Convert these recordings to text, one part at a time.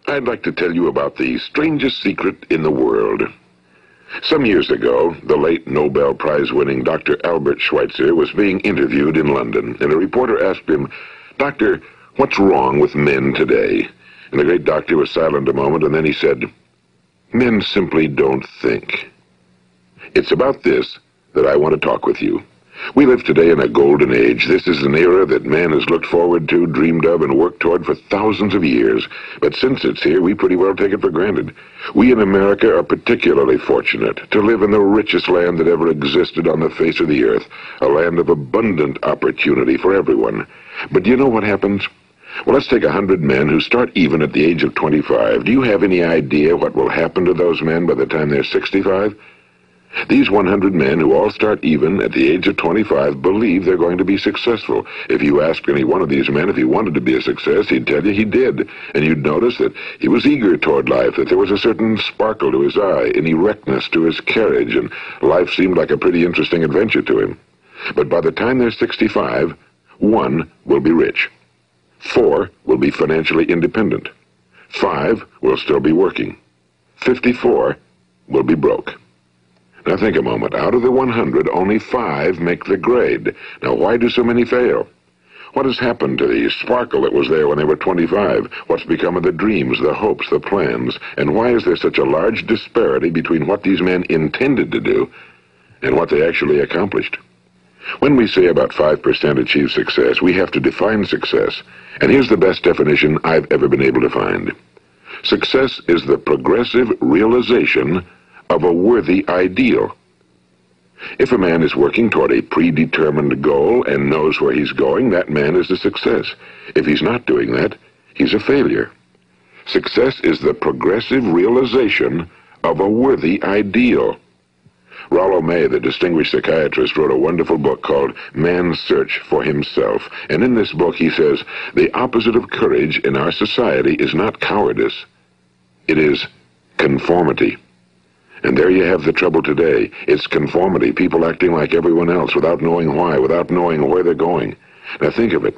I'd like to tell you about the strangest secret in the world. Some years ago, the late Nobel Prize-winning Dr. Albert Schweitzer was being interviewed in London, and a reporter asked him, "Doctor, what's wrong with men today?" And the great doctor was silent a moment, and then he said, "Men simply don't think." It's about this that I want to talk with you. We live today in a golden age. This is an era that man has looked forward to, dreamed of, and worked toward for thousands of years. But since it's here, we pretty well take it for granted. We in America are particularly fortunate to live in the richest land that ever existed on the face of the earth, a land of abundant opportunity for everyone. But do you know what happens? Well, let's take 100 men who start even at the age of 25. Do you have any idea what will happen to those men by the time they're 65? These 100 men who all start even at the age of 25 believe they're going to be successful. If you asked any one of these men if he wanted to be a success, he'd tell you he did. And you'd notice that he was eager toward life, that there was a certain sparkle to his eye, an erectness to his carriage, and life seemed like a pretty interesting adventure to him. But by the time they're 65, 1 will be rich. 4 will be financially independent. 5 will still be working. 54 will be broke. Now think a moment. Out of the 100, only 5 make the grade. Now why do so many fail? What has happened to the sparkle that was there when they were 25? What's become of the dreams, the hopes, the plans? And why is there such a large disparity between what these men intended to do and what they actually accomplished? When we say about 5% achieve success, we have to define success. And here's the best definition I've ever been able to find. Success is the progressive realization of a worthy ideal. If a man is working toward a predetermined goal and knows where he's going, that man is a success. If he's not doing that, he's a failure. Success is the progressive realization of a worthy ideal. Rollo May, the distinguished psychiatrist, wrote a wonderful book called Man's Search for Himself. And in this book he says, the opposite of courage in our society is not cowardice. It is conformity. And there you have the trouble today. It's conformity, people acting like everyone else without knowing why, without knowing where they're going. Now think of it.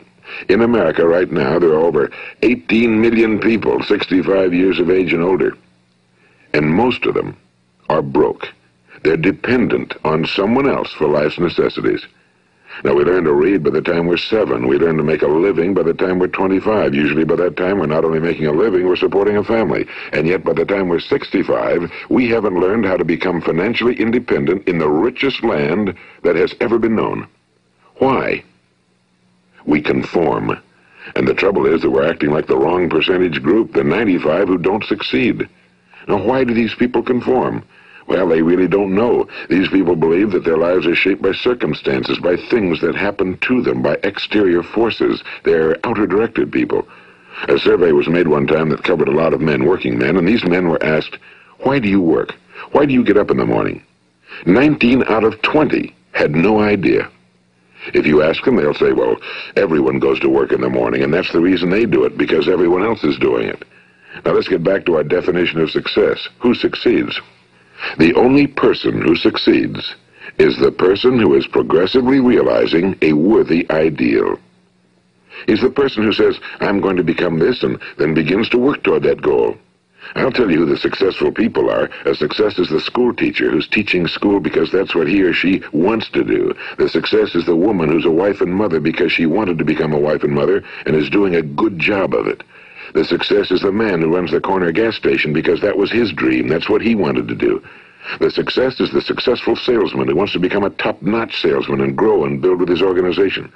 In America right now, there are over 18 million people 65 years of age and older. And most of them are broke. They're dependent on someone else for life's necessities. Now, we learn to read by the time we're 7. We learn to make a living by the time we're 25. Usually by that time, we're not only making a living, we're supporting a family. And yet, by the time we're 65, we haven't learned how to become financially independent in the richest land that has ever been known. Why? We conform. And the trouble is that we're acting like the wrong percentage group, the 95 who don't succeed. Now, why do these people conform? Well, they really don't know. These people believe that their lives are shaped by circumstances, by things that happen to them, by exterior forces. They're outer-directed people. A survey was made one time that covered a lot of men, working men, and these men were asked, "Why do you work? Why do you get up in the morning?" 19 out of 20 had no idea. If you ask them, they'll say, well, everyone goes to work in the morning, and that's the reason they do it, because everyone else is doing it. Now let's get back to our definition of success. Who succeeds? The only person who succeeds is the person who is progressively realizing a worthy ideal. He's the person who says, I'm going to become this, and then begins to work toward that goal. I'll tell you who the successful people are. A success is the school teacher who's teaching school because that's what he or she wants to do. The success is the woman who's a wife and mother because she wanted to become a wife and mother and is doing a good job of it. The success is the man who runs the corner gas station because that was his dream. That's what he wanted to do. The success is the successful salesman who wants to become a top-notch salesman and grow and build with his organization.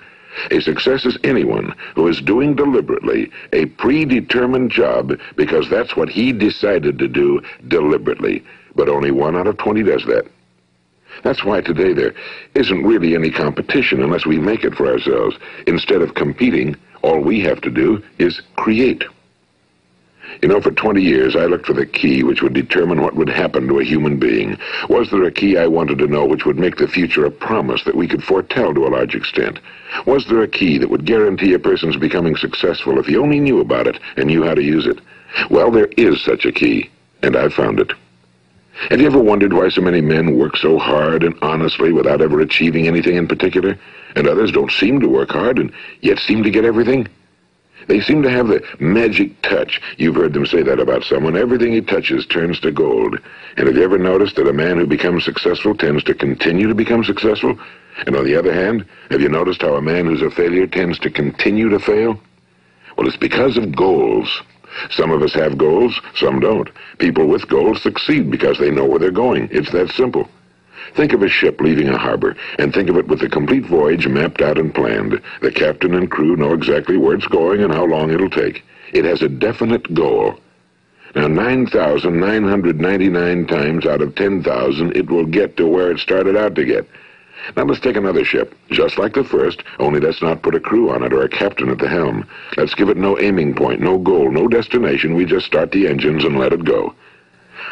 A success is anyone who is doing deliberately a predetermined job because that's what he decided to do deliberately. But only 1 out of 20 does that. That's why today there isn't really any competition unless we make it for ourselves. Instead of competing, all we have to do is create. You know, for 20 years, I looked for the key which would determine what would happen to a human being. Was there a key I wanted to know which would make the future a promise that we could foretell to a large extent? Was there a key that would guarantee a person's becoming successful if he only knew about it and knew how to use it? Well, there is such a key, and I've found it. Have you ever wondered why so many men work so hard and honestly without ever achieving anything in particular, and others don't seem to work hard and yet seem to get everything? They seem to have the magic touch. You've heard them say that about someone. Everything he touches turns to gold. And have you ever noticed that a man who becomes successful tends to continue to become successful? And on the other hand, have you noticed how a man who's a failure tends to continue to fail? Well, it's because of goals. Some of us have goals, some don't. People with goals succeed because they know where they're going. It's that simple. Think of a ship leaving a harbor, and think of it with the complete voyage mapped out and planned. The captain and crew know exactly where it's going and how long it'll take. It has a definite goal. Now, 9,999 times out of 10,000, it will get to where it started out to get. Now let's take another ship, just like the first, only let's not put a crew on it or a captain at the helm. Let's give it no aiming point, no goal, no destination. We just start the engines and let it go.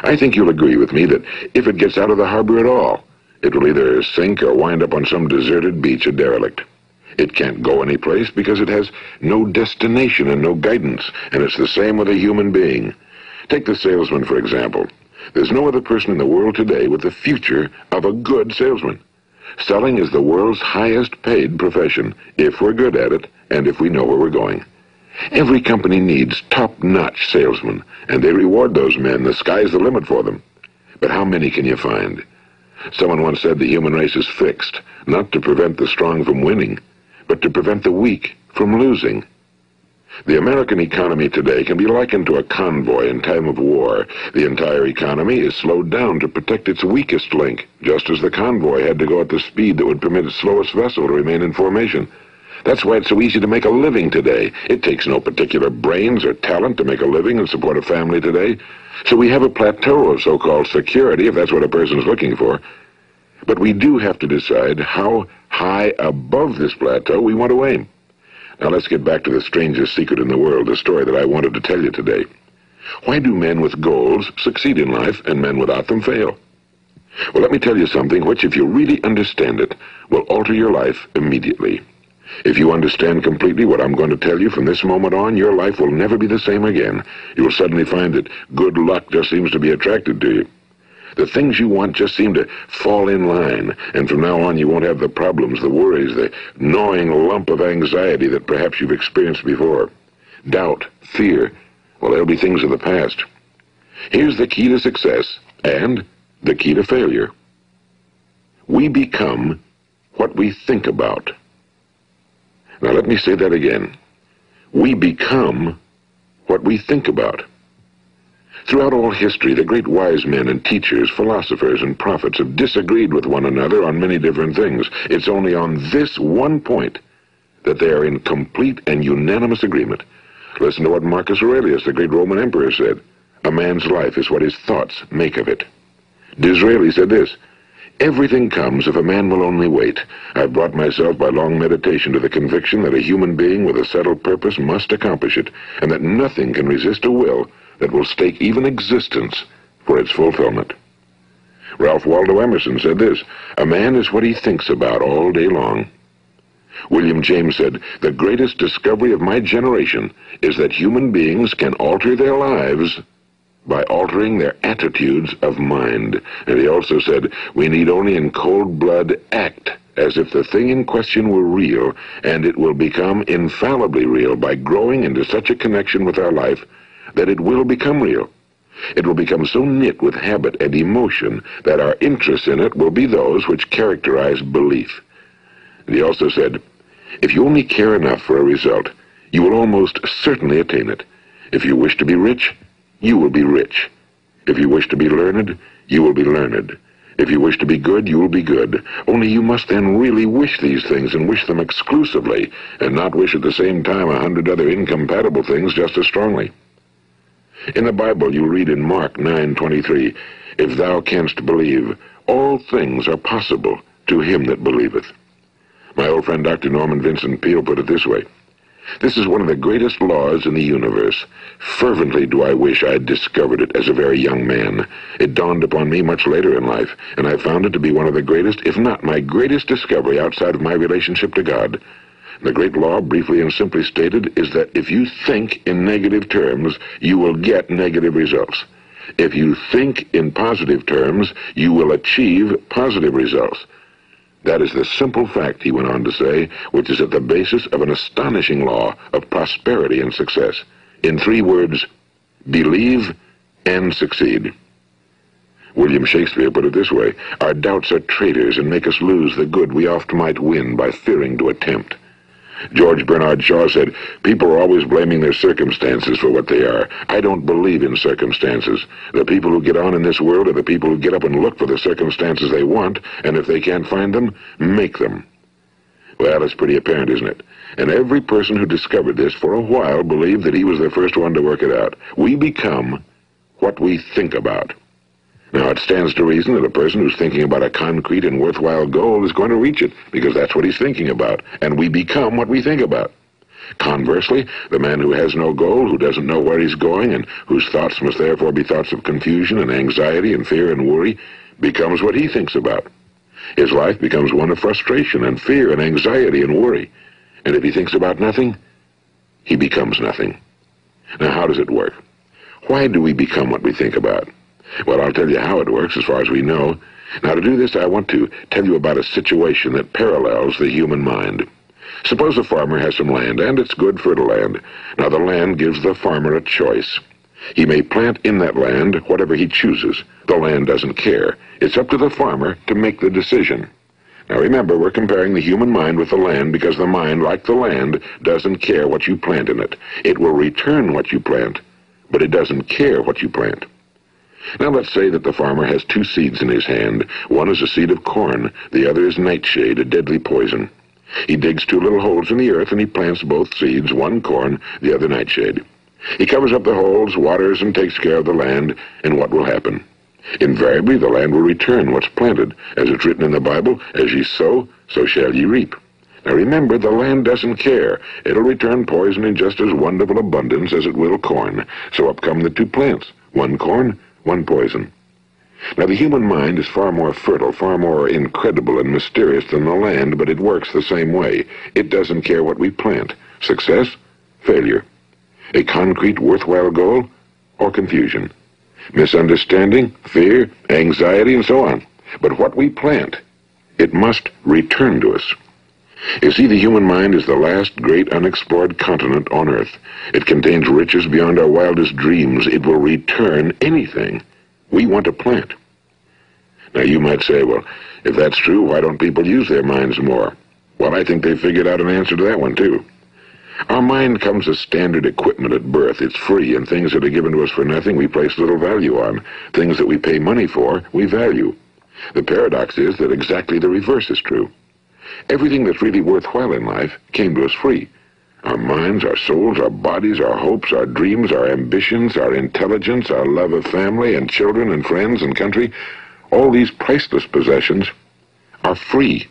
I think you'll agree with me that if it gets out of the harbor at all, it will either sink or wind up on some deserted beach, a derelict. It can't go anyplace because it has no destination and no guidance, and it's the same with a human being. Take the salesman, for example. There's no other person in the world today with the future of a good salesman. Selling is the world's highest paid profession, if we're good at it and if we know where we're going. Every company needs top-notch salesmen, and they reward those men. The sky's the limit for them. But how many can you find? Someone once said the human race is fixed, not to prevent the strong from winning, but to prevent the weak from losing. The American economy today can be likened to a convoy in time of war. The entire economy is slowed down to protect its weakest link, just as the convoy had to go at the speed that would permit its slowest vessel to remain in formation. That's why it's so easy to make a living today. It takes no particular brains or talent to make a living and support a family today. So we have a plateau of so-called security, if that's what a person's looking for. But we do have to decide how high above this plateau we want to aim. Now let's get back to the strangest secret in the world, the story that I wanted to tell you today. Why do men with goals succeed in life and men without them fail? Well, let me tell you something which, if you really understand it, will alter your life immediately. If you understand completely what I'm going to tell you from this moment on, your life will never be the same again. You'll suddenly find that good luck just seems to be attracted to you. The things you want just seem to fall in line, and from now on you won't have the problems, the worries, the gnawing lump of anxiety that perhaps you've experienced before. Doubt, fear, well, they'll be things of the past. Here's the key to success and the key to failure. We become what we think about. Now let me say that again. We become what we think about. Throughout all history, the great wise men and teachers, philosophers and prophets have disagreed with one another on many different things. It's only on this one point that they are in complete and unanimous agreement. Listen to what Marcus Aurelius, the great Roman emperor, said. A man's life is what his thoughts make of it. Disraeli said this. Everything comes if a man will only wait. I've brought myself by long meditation to the conviction that a human being with a settled purpose must accomplish it, and that nothing can resist a will that will stake even existence for its fulfillment. Ralph Waldo Emerson said this, a man is what he thinks about all day long. William James said, the greatest discovery of my generation is that human beings can alter their lives by altering their attitudes of mind. And he also said, we need only in cold blood act as if the thing in question were real, and it will become infallibly real by growing into such a connection with our life that it will become real. It will become so knit with habit and emotion that our interest in it will be those which characterize belief. And he also said, if you only care enough for a result, you will almost certainly attain it. If you wish to be rich, you will be rich. If you wish to be learned, you will be learned. If you wish to be good, you will be good. Only you must then really wish these things and wish them exclusively, and not wish at the same time 100 other incompatible things just as strongly. In the Bible, you read in Mark 9:23, if thou canst believe, all things are possible to him that believeth. My old friend Dr. Norman Vincent Peale put it this way, this is one of the greatest laws in the universe. Fervently do I wish I had discovered it as a very young man. It dawned upon me much later in life, and I found it to be one of the greatest, if not my greatest discovery outside of my relationship to God. The great law, briefly and simply stated, is that if you think in negative terms, you will get negative results. If you think in positive terms, you will achieve positive results. That is the simple fact, he went on to say, which is at the basis of an astonishing law of prosperity and success. In 3 words, believe and succeed. William Shakespeare put it this way: our doubts are traitors and make us lose the good we oft might win by fearing to attempt. George Bernard Shaw said, people are always blaming their circumstances for what they are. I don't believe in circumstances. The people who get on in this world are the people who get up and look for the circumstances they want, and if they can't find them, make them. Well, it's pretty apparent, isn't it? And every person who discovered this for a while believed that he was the first one to work it out. We become what we think about. Now, it stands to reason that a person who's thinking about a concrete and worthwhile goal is going to reach it, because that's what he's thinking about, and we become what we think about. Conversely, the man who has no goal, who doesn't know where he's going, and whose thoughts must therefore be thoughts of confusion and anxiety and fear and worry, becomes what he thinks about. His life becomes one of frustration and fear and anxiety and worry. And if he thinks about nothing, he becomes nothing. Now, how does it work? Why do we become what we think about? Well, I'll tell you how it works as far as we know. Now, to do this, I want to tell you about a situation that parallels the human mind. Suppose a farmer has some land, and it's good fertile land. Now, the land gives the farmer a choice. He may plant in that land whatever he chooses. The land doesn't care. It's up to the farmer to make the decision. Now, remember, we're comparing the human mind with the land because the mind, like the land, doesn't care what you plant in it. It will return what you plant, but it doesn't care what you plant. Now, let's say that the farmer has 2 seeds in his hand. One is a seed of corn. The other is nightshade, a deadly poison. He digs 2 little holes in the earth, and he plants both seeds, one corn, the other nightshade. He covers up the holes, waters, and takes care of the land, and what will happen? Invariably, the land will return what's planted. As it's written in the Bible, as ye sow, so shall ye reap. Now remember, the land doesn't care. It'll return poison in just as wonderful abundance as it will corn. So up come the 2 plants, one corn, one poison. Now, the human mind is far more fertile, far more incredible and mysterious than the land, but it works the same way. It doesn't care what we plant. Success, failure. A concrete, worthwhile goal, or confusion. Misunderstanding, fear, anxiety, and so on. But what we plant, it must return to us. You see, the human mind is the last great unexplored continent on Earth. It contains riches beyond our wildest dreams. It will return anything we want to plant. Now, you might say, well, if that's true, why don't people use their minds more? Well, I think they figured out an answer to that one, too. Our mind comes as standard equipment at birth. It's free, and things that are given to us for nothing we place little value on. Things that we pay money for, we value. The paradox is that exactly the reverse is true. Everything that's really worthwhile in life came to us free. Our minds, our souls, our bodies, our hopes, our dreams, our ambitions, our intelligence, our love of family and children and friends and country, all these priceless possessions are free.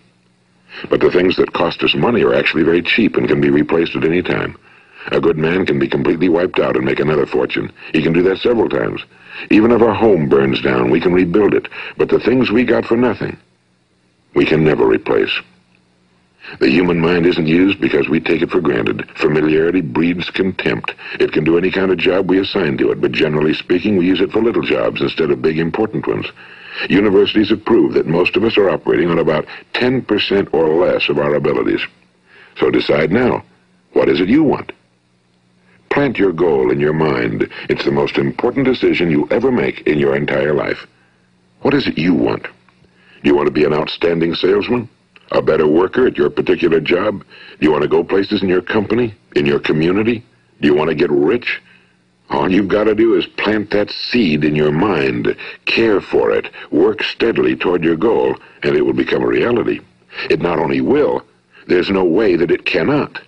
But the things that cost us money are actually very cheap and can be replaced at any time. A good man can be completely wiped out and make another fortune. He can do that several times. Even if our home burns down, we can rebuild it. But the things we got for nothing, we can never replace. The human mind isn't used because we take it for granted. Familiarity breeds contempt. It can do any kind of job we assign to it, but generally speaking, we use it for little jobs instead of big, important ones. Universities have proved that most of us are operating on about 10% or less of our abilities. So decide now, what is it you want? Plant your goal in your mind. It's the most important decision you'll ever make in your entire life. What is it you want? Do you want to be an outstanding salesman? A better worker at your particular job? Do you want to go places in your company, in your community? Do you want to get rich? All you've got to do is plant that seed in your mind, care for it, work steadily toward your goal, and it will become a reality. It not only will, there's no way that it cannot.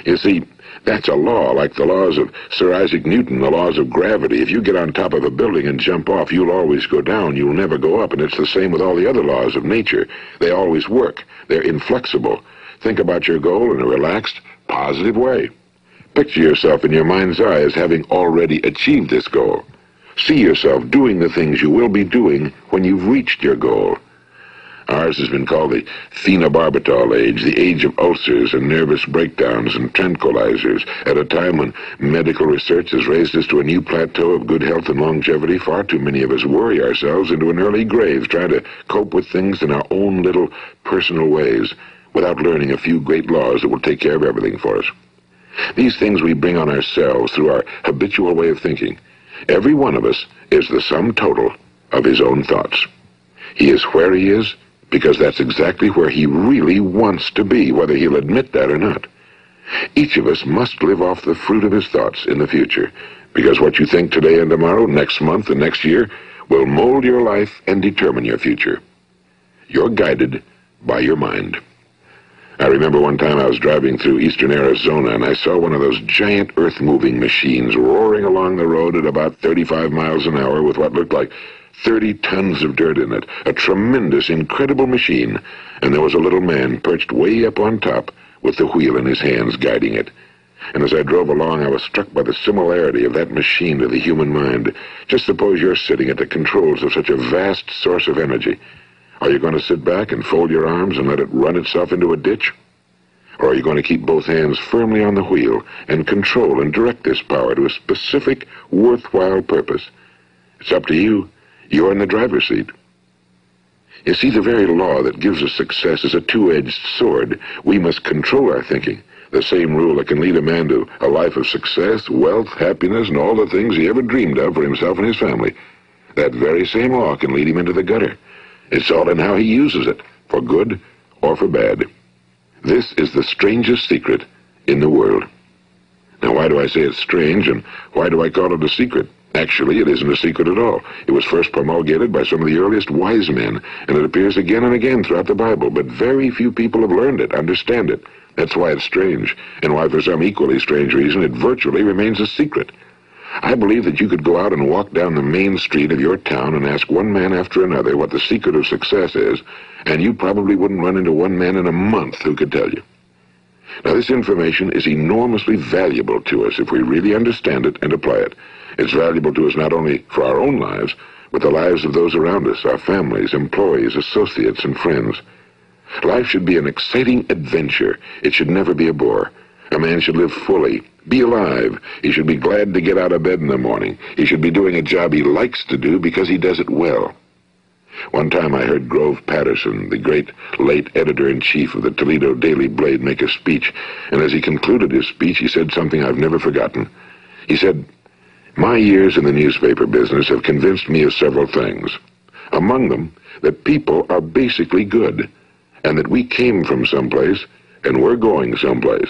You see, that's a law, like the laws of Sir Isaac Newton, the laws of gravity. If you get on top of a building and jump off, you'll always go down. You'll never go up, and it's the same with all the other laws of nature. They always work. They're inflexible. Think about your goal in a relaxed, positive way. Picture yourself in your mind's eye as having already achieved this goal. See yourself doing the things you will be doing when you've reached your goal. Ours has been called the phenobarbital age, the age of ulcers and nervous breakdowns and tranquilizers. At a time when medical research has raised us to a new plateau of good health and longevity, far too many of us worry ourselves into an early grave trying to cope with things in our own little personal ways without learning a few great laws that will take care of everything for us. These things we bring on ourselves through our habitual way of thinking. Every one of us is the sum total of his own thoughts. He is where he is because that's exactly where he really wants to be, whether he'll admit that or not. Each of us must live off the fruit of his thoughts in the future, because what you think today and tomorrow, next month and next year, will mold your life and determine your future. You're guided by your mind. I remember one time I was driving through eastern Arizona and I saw one of those giant earth-moving machines roaring along the road at about 35 miles an hour with what looked like 30 tons of dirt in it. A tremendous, incredible machine. And there was a little man perched way up on top with the wheel in his hands guiding it. And as I drove along, I was struck by the similarity of that machine to the human mind. Just suppose you're sitting at the controls of such a vast source of energy. Are you going to sit back and fold your arms and let it run itself into a ditch? Or are you going to keep both hands firmly on the wheel and control and direct this power to a specific, worthwhile purpose? It's up to you. You're in the driver's seat. You see, the very law that gives us success is a two-edged sword. We must control our thinking. The same rule that can lead a man to a life of success, wealth, happiness, and all the things he ever dreamed of for himself and his family. That very same law can lead him into the gutter. It's all in how he uses it, for good or for bad. This is the strangest secret in the world. Now, why do I say it's strange, and why do I call it a secret? Actually, it isn't a secret at all. It was first promulgated by some of the earliest wise men, and it appears again and again throughout the Bible, but very few people have learned it, understand it. That's why it's strange, and why for some equally strange reason it virtually remains a secret. I believe that you could go out and walk down the main street of your town and ask one man after another what the secret of success is, and you probably wouldn't run into one man in a month who could tell you. Now, this information is enormously valuable to us if we really understand it and apply it. It's valuable to us not only for our own lives, but the lives of those around us, our families, employees, associates, and friends. Life should be an exciting adventure. It should never be a bore. A man should live fully, be alive. He should be glad to get out of bed in the morning. He should be doing a job he likes to do because he does it well. One time I heard Grove Patterson, the great late editor-in-chief of the Toledo Daily Blade, make a speech, and as he concluded his speech, he said something I've never forgotten. He said, "My years in the newspaper business have convinced me of several things. Among them, that people are basically good, and that we came from someplace, and we're going someplace.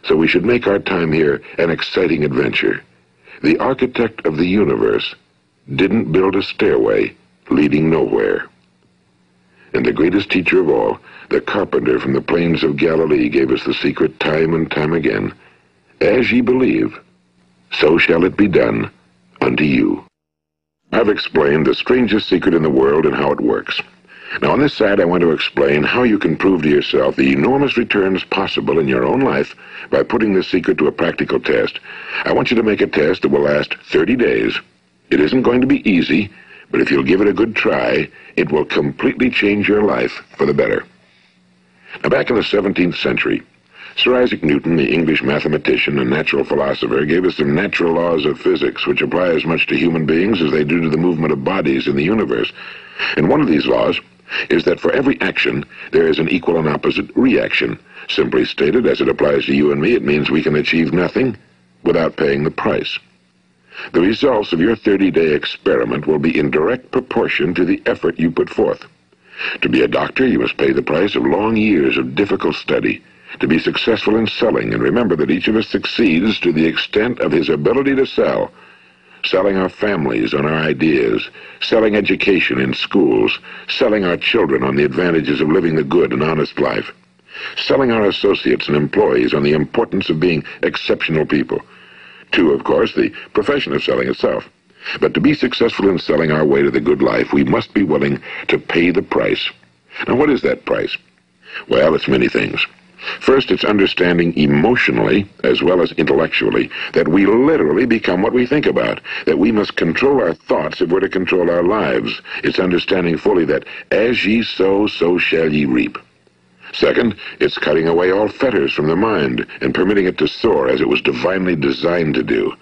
So we should make our time here an exciting adventure. The architect of the universe didn't build a stairway leading nowhere." And the greatest teacher of all, the carpenter from the plains of Galilee, gave us the secret time and time again. As ye believe, so shall it be done unto you. I've explained the strangest secret in the world and how it works. Now, on this side, I want to explain how you can prove to yourself the enormous returns possible in your own life by putting this secret to a practical test. I want you to make a test that will last 30 days. It isn't going to be easy, but if you'll give it a good try, it will completely change your life for the better. Now, back in the 17th century, Sir Isaac Newton, the English mathematician and natural philosopher, gave us some natural laws of physics which apply as much to human beings as they do to the movement of bodies in the universe. And one of these laws is that for every action, there is an equal and opposite reaction. Simply stated, as it applies to you and me, it means we can achieve nothing without paying the price. The results of your 30-day experiment will be in direct proportion to the effort you put forth. To be a doctor, you must pay the price of long years of difficult study. To be successful in selling, and remember that each of us succeeds to the extent of his ability to sell. Selling our families on our ideas, selling education in schools, selling our children on the advantages of living the good and honest life, selling our associates and employees on the importance of being exceptional people. To, of course, the profession of selling itself. But to be successful in selling our way to the good life, we must be willing to pay the price. Now, what is that price? Well, it's many things. First, it's understanding emotionally, as well as intellectually, that we literally become what we think about, that we must control our thoughts if we're to control our lives. It's understanding fully that as ye sow, so shall ye reap. Second, it's cutting away all fetters from the mind and permitting it to soar as it was divinely designed to do.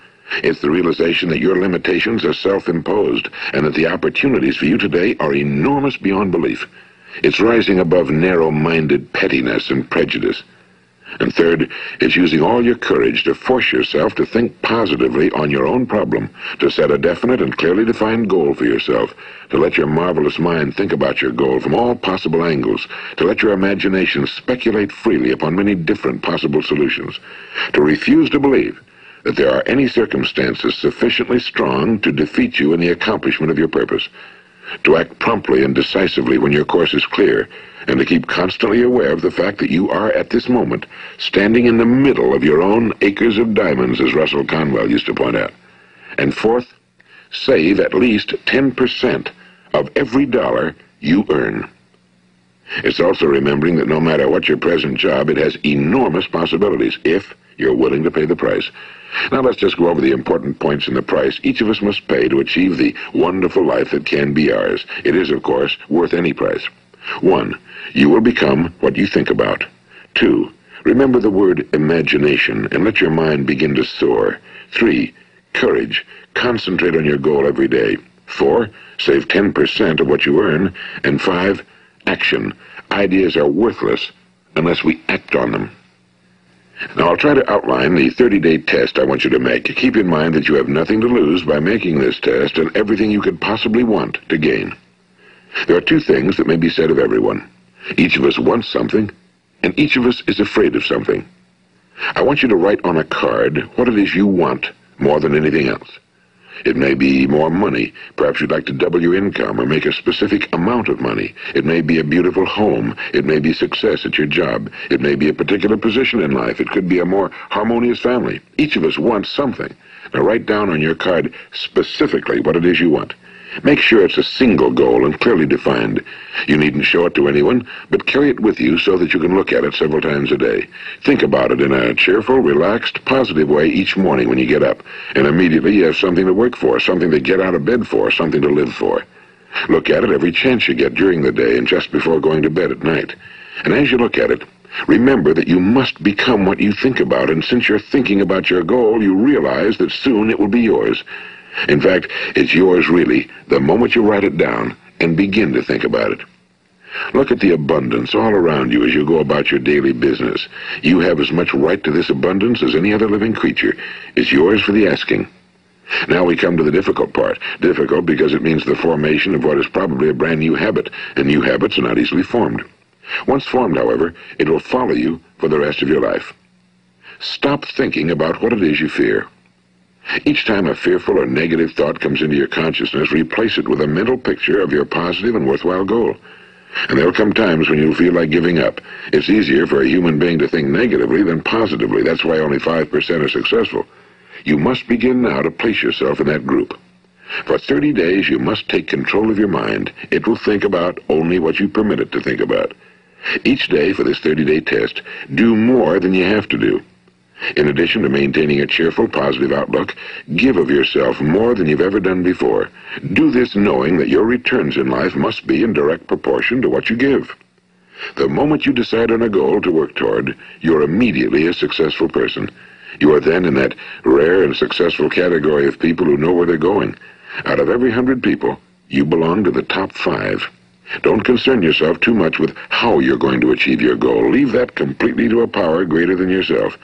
It's the realization that your limitations are self-imposed and that the opportunities for you today are enormous beyond belief. It's rising above narrow-minded pettiness and prejudice. And third, it's using all your courage to force yourself to think positively on your own problem, to set a definite and clearly defined goal for yourself, to let your marvelous mind think about your goal from all possible angles, to let your imagination speculate freely upon many different possible solutions, to refuse to believe that there are any circumstances sufficiently strong to defeat you in the accomplishment of your purpose, to act promptly and decisively when your course is clear, and to keep constantly aware of the fact that you are at this moment standing in the middle of your own acres of diamonds, as Russell Conwell used to point out. And fourth, save at least 10% of every dollar you earn. It's also remembering that no matter what your present job, it has enormous possibilities if you're willing to pay the price. Now let's just go over the important points in the price each of us must pay to achieve the wonderful life that can be ours. It is, of course, worth any price. 1. You will become what you think about. 2. Remember the word imagination and let your mind begin to soar. 3. Courage. Concentrate on your goal every day. 4. Save 10% of what you earn. And 5. Action. Ideas are worthless unless we act on them. Now, I'll try to outline the 30-day test I want you to make. Keep in mind that you have nothing to lose by making this test and everything you could possibly want to gain. There are two things that may be said of everyone. Each of us wants something, and each of us is afraid of something. I want you to write on a card what it is you want more than anything else. It may be more money. Perhaps you'd like to double your income or make a specific amount of money. It may be a beautiful home. It may be success at your job. It may be a particular position in life. It could be a more harmonious family. Each of us wants something. Now write down on your card specifically what it is you want. Make sure it's a single goal and clearly defined. You needn't show it to anyone, but carry it with you so that you can look at it several times a day. Think about it in a cheerful, relaxed, positive way each morning when you get up, and immediately you have something to work for, something to get out of bed for, something to live for. Look at it every chance you get during the day and just before going to bed at night. And as you look at it, remember that you must become what you think about, and since you're thinking about your goal, you realize that soon it will be yours. In fact, it's yours really the moment you write it down and begin to think about it. Look at the abundance all around you as you go about your daily business. You have as much right to this abundance as any other living creature. It's yours for the asking. Now we come to the difficult part. Difficult because it means the formation of what is probably a brand new habit, and new habits are not easily formed. Once formed, however, it will follow you for the rest of your life. Stop thinking about what it is you fear. Each time a fearful or negative thought comes into your consciousness, replace it with a mental picture of your positive and worthwhile goal. And there'll come times when you'll feel like giving up. It's easier for a human being to think negatively than positively. That's why only 5% are successful. You must begin now to place yourself in that group. For 30 days, you must take control of your mind. It will think about only what you permit it to think about. Each day for this 30-day test, do more than you have to do. In addition to maintaining a cheerful, positive outlook, give of yourself more than you've ever done before. Do this knowing that your returns in life must be in direct proportion to what you give. The moment you decide on a goal to work toward, you're immediately a successful person. You are then in that rare and successful category of people who know where they're going. Out of every 100 people, you belong to the top 5. Don't concern yourself too much with how you're going to achieve your goal. Leave that completely to a power greater than yourself.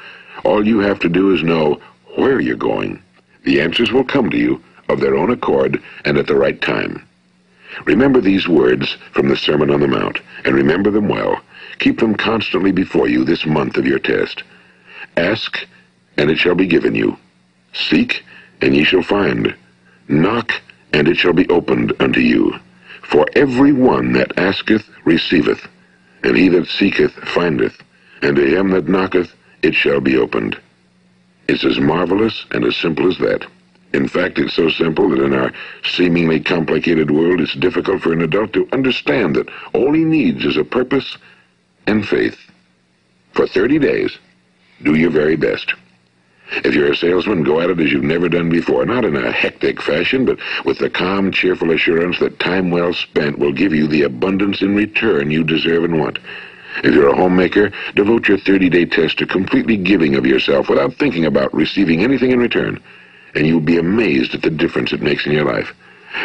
All you have to do is know where you're going. The answers will come to you of their own accord and at the right time. Remember these words from the Sermon on the Mount, and remember them well. Keep them constantly before you this month of your test. Ask, and it shall be given you. Seek, and ye shall find. Knock, and it shall be opened unto you. For every one that asketh receiveth, and he that seeketh findeth, and to him that knocketh it shall be opened. It's as marvelous and as simple as that. In fact, it's so simple that in our seemingly complicated world, it's difficult for an adult to understand that all he needs is a purpose and faith. For 30 days, do your very best. If you're a salesman, go at it as you've never done before, not in a hectic fashion, but with the calm, cheerful assurance that time well spent will give you the abundance in return you deserve and want. If you're a homemaker, devote your 30-day test to completely giving of yourself without thinking about receiving anything in return, and you'll be amazed at the difference it makes in your life.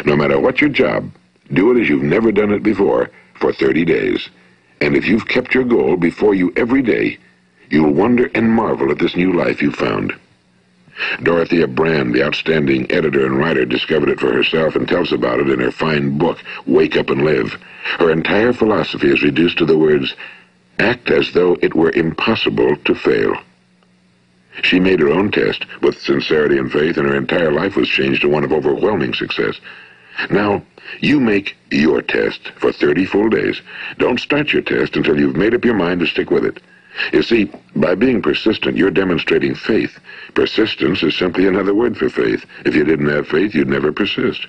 No matter what your job, do it as you've never done it before for 30 days. And if you've kept your goal before you every day, you'll wonder and marvel at this new life you've found. Dorothea Brand, the outstanding editor and writer, discovered it for herself and tells about it in her fine book, Wake Up and Live. Her entire philosophy is reduced to the words, act as though it were impossible to fail. She made her own test with sincerity and faith, and her entire life was changed to one of overwhelming success. Now, you make your test for 30 full days. Don't start your test until you've made up your mind to stick with it. You see, by being persistent, you're demonstrating faith. Persistence is simply another word for faith. If you didn't have faith, you'd never persist.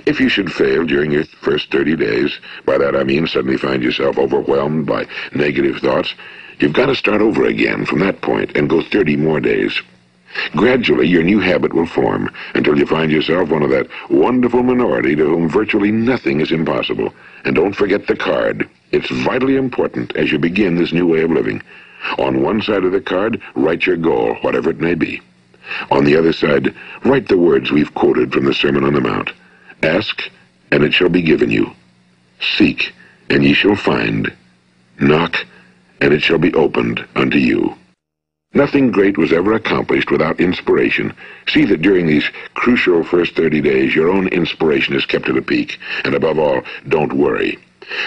If you should fail during your first 30 days, by that I mean suddenly find yourself overwhelmed by negative thoughts, you've got to start over again from that point and go 30 more days. Gradually, your new habit will form until you find yourself one of that wonderful minority to whom virtually nothing is impossible. And don't forget the card. It's vitally important as you begin this new way of living. On one side of the card, write your goal, whatever it may be. On the other side, write the words we've quoted from the Sermon on the Mount. Ask, and it shall be given you. Seek, and ye shall find. Knock, and it shall be opened unto you. Nothing great was ever accomplished without inspiration. See that during these crucial first 30 days, your own inspiration is kept at a peak. And above all, don't worry.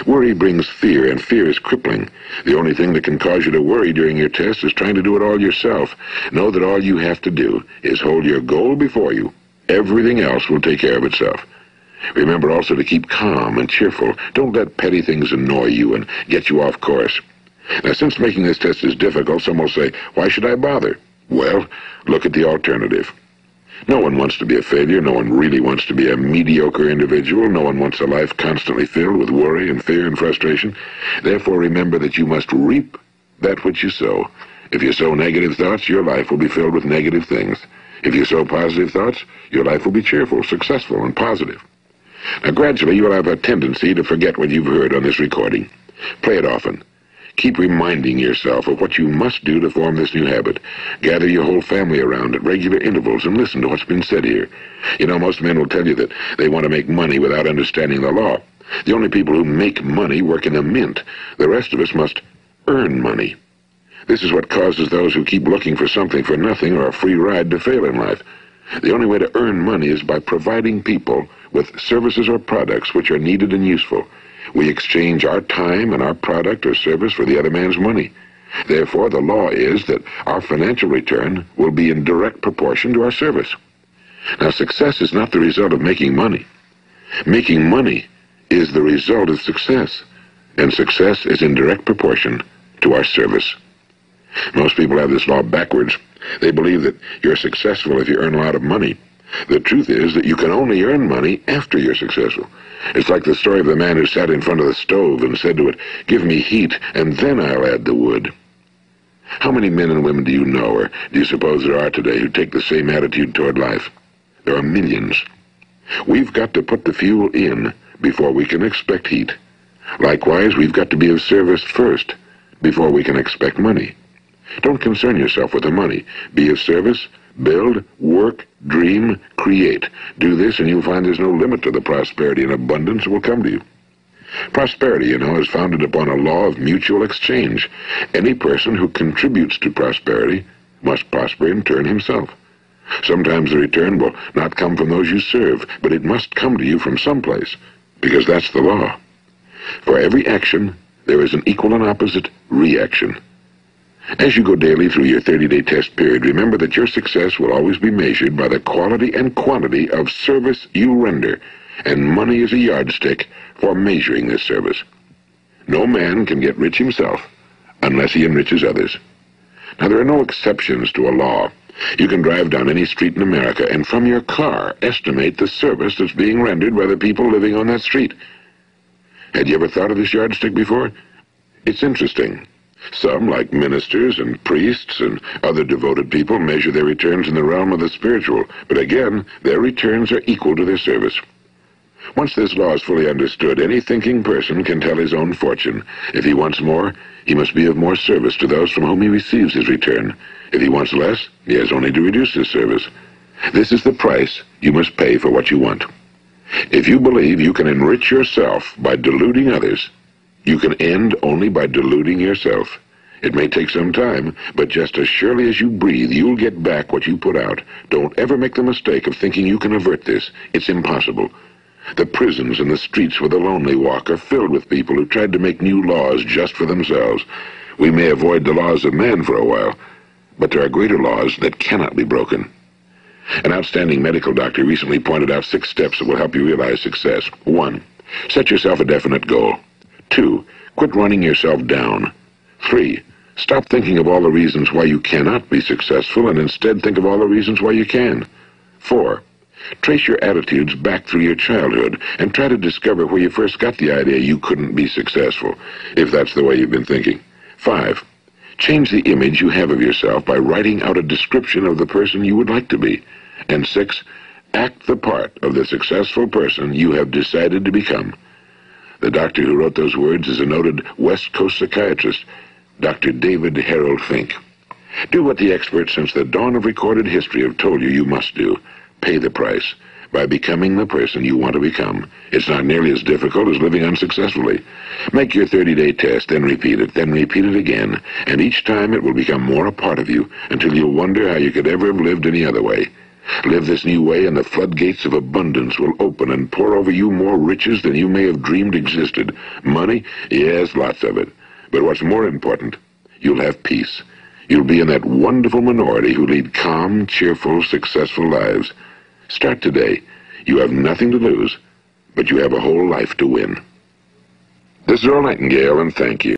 Worry brings fear, and fear is crippling. The only thing that can cause you to worry during your test is trying to do it all yourself. Know that all you have to do is hold your goal before you. Everything else will take care of itself. Remember also to keep calm and cheerful. Don't let petty things annoy you and get you off course. Now, since making this test is difficult, some will say, why should I bother? Well, look at the alternative. No one wants to be a failure. No one really wants to be a mediocre individual. No one wants a life constantly filled with worry and fear and frustration. Therefore, remember that you must reap that which you sow. If you sow negative thoughts, your life will be filled with negative things. If you sow positive thoughts, your life will be cheerful, successful, and positive. Now, gradually, you'll have a tendency to forget what you've heard on this recording. Play it often. Keep reminding yourself of what you must do to form this new habit. Gather your whole family around at regular intervals and listen to what's been said here. You know, most men will tell you that they want to make money without understanding the law. The only people who make money work in a mint. The rest of us must earn money. This is what causes those who keep looking for something for nothing or a free ride to fail in life. The only way to earn money is by providing people with services or products which are needed and useful. We exchange our time and our product or service for the other man's money. Therefore, the law is that our financial return will be in direct proportion to our service. Now, success is not the result of making money. Making money is the result of success, and success is in direct proportion to our service. Most people have this law backwards. They believe that you're successful if you earn a lot of money. The truth is that you can only earn money after you're successful. It's like the story of the man who sat in front of the stove and said to it, "Give me heat, and then I'll add the wood." How many men and women do you know, or do you suppose there are today, who take the same attitude toward life? There are millions. We've got to put the fuel in before we can expect heat. Likewise, we've got to be of service first before we can expect money. Don't concern yourself with the money. Be of service, build, work, dream, create. Do this and you'll find there's no limit to the prosperity and abundance that will come to you. Prosperity, you know, is founded upon a law of mutual exchange. Any person who contributes to prosperity must prosper in turn himself. Sometimes the return will not come from those you serve, but it must come to you from someplace, because that's the law. For every action, there is an equal and opposite reaction. As you go daily through your 30-day test period, remember that your success will always be measured by the quality and quantity of service you render, and money is a yardstick for measuring this service. No man can get rich himself unless he enriches others. Now, there are no exceptions to a law. You can drive down any street in America and from your car estimate the service that's being rendered by the people living on that street. Had you ever thought of this yardstick before? It's interesting. Some, like ministers and priests and other devoted people, measure their returns in the realm of the spiritual, but again, their returns are equal to their service. Once this law is fully understood, any thinking person can tell his own fortune. If he wants more, he must be of more service to those from whom he receives his return. If he wants less, he has only to reduce his service. This is the price you must pay for what you want. If you believe you can enrich yourself by deluding others, you can end only by deluding yourself. It may take some time, but just as surely as you breathe, you'll get back what you put out. Don't ever make the mistake of thinking you can avert this. It's impossible. The prisons and the streets where the lonely walk are filled with people who tried to make new laws just for themselves. We may avoid the laws of man for a while, but there are greater laws that cannot be broken. An outstanding medical doctor recently pointed out 6 steps that will help you realize success. 1. Set yourself a definite goal. 2. Quit running yourself down. 3. Stop thinking of all the reasons why you cannot be successful and instead think of all the reasons why you can. 4. Trace your attitudes back through your childhood and try to discover where you first got the idea you couldn't be successful, if that's the way you've been thinking. 5. Change the image you have of yourself by writing out a description of the person you would like to be. And 6. Act the part of the successful person you have decided to become. The doctor who wrote those words is a noted West Coast psychiatrist, Dr. David Harold Fink. Do what the experts since the dawn of recorded history have told you must do. Pay the price by becoming the person you want to become. It's not nearly as difficult as living unsuccessfully. Make your 30-day test, then repeat it again, and each time it will become more a part of you until you'll wonder how you could ever have lived any other way. Live this new way and the floodgates of abundance will open and pour over you more riches than you may have dreamed existed. Money? Yes, lots of it. But what's more important, you'll have peace. You'll be in that wonderful minority who lead calm, cheerful, successful lives. Start today. You have nothing to lose, but you have a whole life to win. This is Earl Nightingale, and thank you.